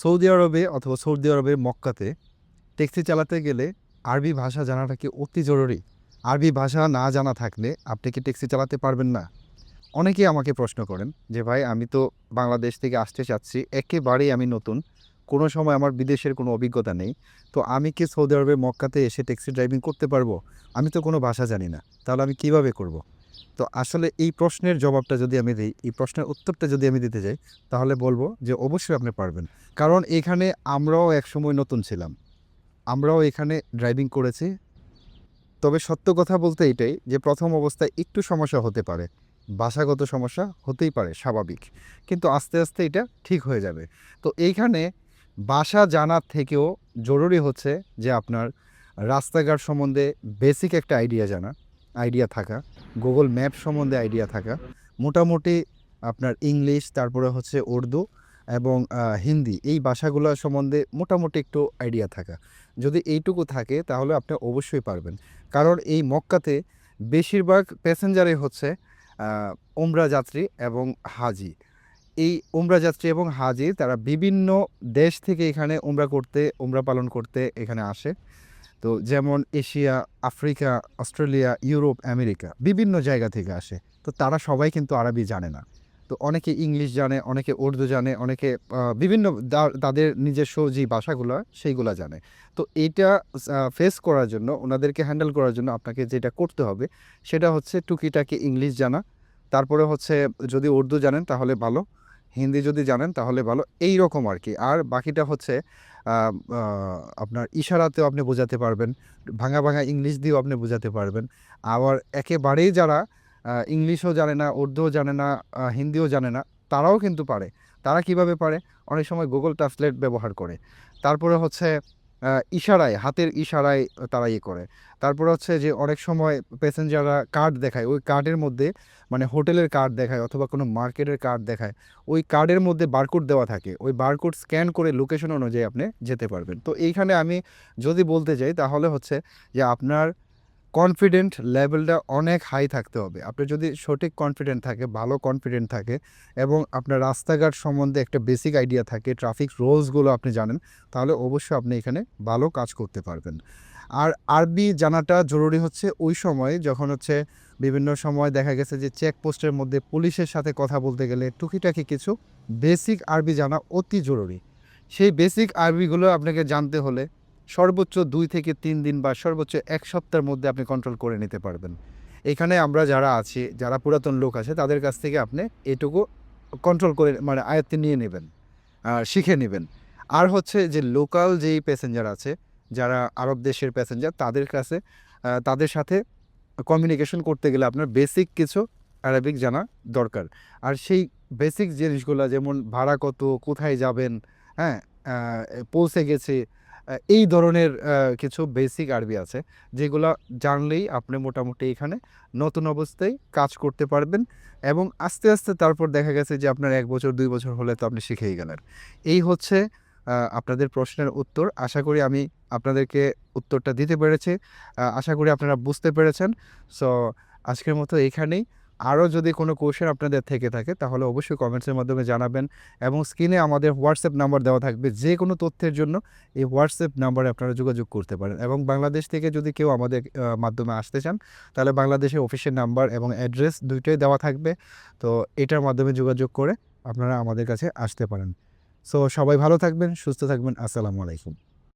Saudi আরবে অথবা Saudi আরবের মক্কাতে ট্যাক্সি চালাতে গেলে আরবি ভাষা জানাটা কি অতি জরুরি? আরবি ভাষা না জানা থাকলে আপনি কি ট্যাক্সি চালাতে পারবেন না? অনেকেই আমাকে প্রশ্ন করেন যে, "ভাই আমি তো বাংলাদেশ থেকে আসতে চাচ্ছি, একেবারেই আমি নতুন। কোনো সময় আমার বিদেশের কোনো অভিজ্ঞতা নেই। তো আমি কি সৌদি আরবের মক্কাতে এসে ট্যাক্সি ড্রাইভিং করতে পারবো? আমি তো কোনো ভাষা জানি না। তাহলে আমি কিভাবে করব?" তো আসলে এই প্রশ্নের জবাবটা যদি আমি দেই, এই প্রশ্নের উত্তরটা যদি আমি দিতে যাই, তাহলে বলব যে অবশ্যই আপনি পারবেন। কারণ এখানে আমরাও একসময় নতুন ছিলাম। আমরাও এখানে ড্রাইভিং করেছি। তবে সত্য কথা বলতে এটাই যে ১ম অবস্থায় একটু সমস্যা হতে পারে। ভাষাগত সমস্যা হতেই পারে, স্বাভাবিক। কিন্তু আস্তে, আস্তে এটা ঠিক হয়ে যাবে। তো এইখানে ভাষা জানার থেকেও জরুরি হচ্ছে যে আপনার রাস্তাঘাট সম্বন্ধে বেসিক একটা আইডিয়া থাকা, Google ম্যাপ সম্বন্ধে আইডিয়া থাকা। মোটামুটি আপনার ইংলিশ, তারপরে হচ্ছে উর্দু এবং হিন্দি এই ভাষাগুলা সম্বন্ধে মোটামুটি একটু আইডিয়া থাকা। যদি এইটুকু থাকে তাহলে আপনি অবশ্যই পারবেন। কারণ এই মক্কাতে বেশিরভাগ প্যাসেঞ্জারই হচ্ছে আ উমরা যাত্রী এবং হাজি। এই উমরা যাত্রী এবং হাজি তারা বিভিন্ন দেশ থেকে এখানে উমরা পালন করতে এখানে আসে। তো যেমন Asia, Africa, Australia, Europe, America বিভিন্ন জায়গা থেকে আসে। তো তারা সবাই কিন্তু আরবি জানে না। তো অনেকে ইংলিশ জানে, অনেকে উর্দু জানে, অনেকে বিভিন্ন তাদের নিজস্ব যেই ভাষাগুলা সেইগুলা জানে। তো এইটা ফেস করার জন্য ওনাদেরকে হ্যান্ডেল করার জন্য আপনাকে যেটা করতে হবে সেটা হচ্ছে টুকিটাকি ইংলিশ জানা। তারপরে হচ্ছে যদি উর্দু জানেন তাহলে ভালো। হিন্দি যদি জানেন তাহলে ভালো। এইরকম আরকি। আর বাকিটা হচ্ছে আ আ আপনার ইশারাতেও আপনি বোঝাতে পারবেন। ভাঙা, ভাঙা ইংলিশ দিয়েও আপনি বোঝাতে পারবেন। আবার একেবারেই যারা ইংলিশও জানে না, উর্দুও জানে না, হিন্দিও জানে না, তারাও কিন্তু পারে। তারা কিভাবে পারে? অনেক সময় Google Translate ব্যবহার করে। তারপরে হচ্ছে ইশারায়, হাতের ইশারায় তারা ইয়ে করে। তারপরে হচ্ছে যে অনেক সময় প্যাসেঞ্জাররা কার্ড দেখায়। ওই কার্ডের মধ্যে মানে হোটেলের কার্ড দেখায় অথবা কোনো মার্কেটের কার্ড দেখায়। ওই কার্ডের মধ্যে বারকোড দেওয়া থাকে। ওই বারকোড স্ক্যান করে লোকেশন অনুযায়ী আপনি যেতে পারবেন। তো এইখানে আমি যদি বলতে যাই তাহলে হচ্ছে যে আপনার কনফিডেন্ট লেভেলটা অনেক হাই থাকতে হবে। আপনার যদি সঠিক কনফিডেন্ট থাকে, ভালো কনফিডেন্ট থাকে এবং আপনার রাস্তাঘাট সম্বন্ধে একটা বেসিক আইডিয়া থাকে, ট্রাফিক রুলসগুলো আপনি জানেন, তাহলে অবশ্যই আপনি এখানে ভালো কাজ করতে পারবেন। আর আরবি জানাটা জরুরি হচ্ছে ওই সময় যখন হচ্ছে বিভিন্ন সময় দেখা গেছে যে চেকপোস্টের মধ্যে পুলিশের সাথে কথা বলতে গেলে টুকিটাকি কিছু বেসিক আরবি জানা অতি জরুরি। সেই বেসিক আরবিগুলো আপনাকে জানতে হলে সর্বোচ্চ ২ থেকে ৩ দিন বা সর্বোচ্চ ১ সপ্তাহের মধ্যে আপনি কন্ট্রোল করে নিতে পারবেন। এখানে আমরা যারা আছি, যারা পুরাতন লোক আছে তাদের কাছ থেকে আপনি এটুকু কন্ট্রোল করে মানে আয়ত্তে নিয়ে নিবেন, শিখে নিবেন। আর হচ্ছে যে লোকাল যেই প্যাসেঞ্জার আছে, যারা আরব দেশের প্যাসেঞ্জার তাদের কাছে তাদের সাথে কমিউনিকেশন করতে গেলে আপনার বেসিক কিছু আরবিক জানা দরকার। আর সেই বেসিক জিনিসগুলা যেমন ভাড়া কত, কোথায় যাবেন, হ্যাঁ? আ পৌঁছে গেছি। এই ধরনের কিছু বেসিক আরবি আছে যেগুলা জানলেই আপনি মোটামুটি এখানে নতুন অবস্থায় কাজ করতে পারবেন এবং আস্তে, আস্তে তারপর দেখা গেছে যে আপনার ১ বছর ২ বছর হলে তো আপনি শিখেই গেলেন। এই হচ্ছে আপনাদের প্রশ্নের উত্তর। আশা করি আমি আপনাদেরকে উত্তরটা দিতে পেরেছি। আশা করি আপনারা বুঝতে পেরেছেন। সো আজকের মতো এখানেই। আরও যদি কোনো কোয়েশ্চেন আপনাদের থেকে থাকে তাহলে অবশ্যই কমেন্টসের মাধ্যমে জানাবেন এবং স্ক্রিনে আমাদের হোয়াটসঅ্যাপ নাম্বার দেওয়া থাকবে। যেকোনো তথ্যের জন্য এই হোয়াটসঅ্যাপ নাম্বারে আপনারা যোগাযোগ করতে পারেন এবং বাংলাদেশ থেকে যদি কেউ আমাদের মাধ্যমে আসতে চান তাহলে বাংলাদেশের অফিসের নাম্বার এবং অ্যাড্রেস ২ টাই দেওয়া থাকবে। তো এটার মাধ্যমে যোগাযোগ করে আপনারা আমাদের কাছে আসতে পারেন। সো সবাই ভালো থাকবেন, সুস্থ থাকবেন। আসসালামু আলাইকুম।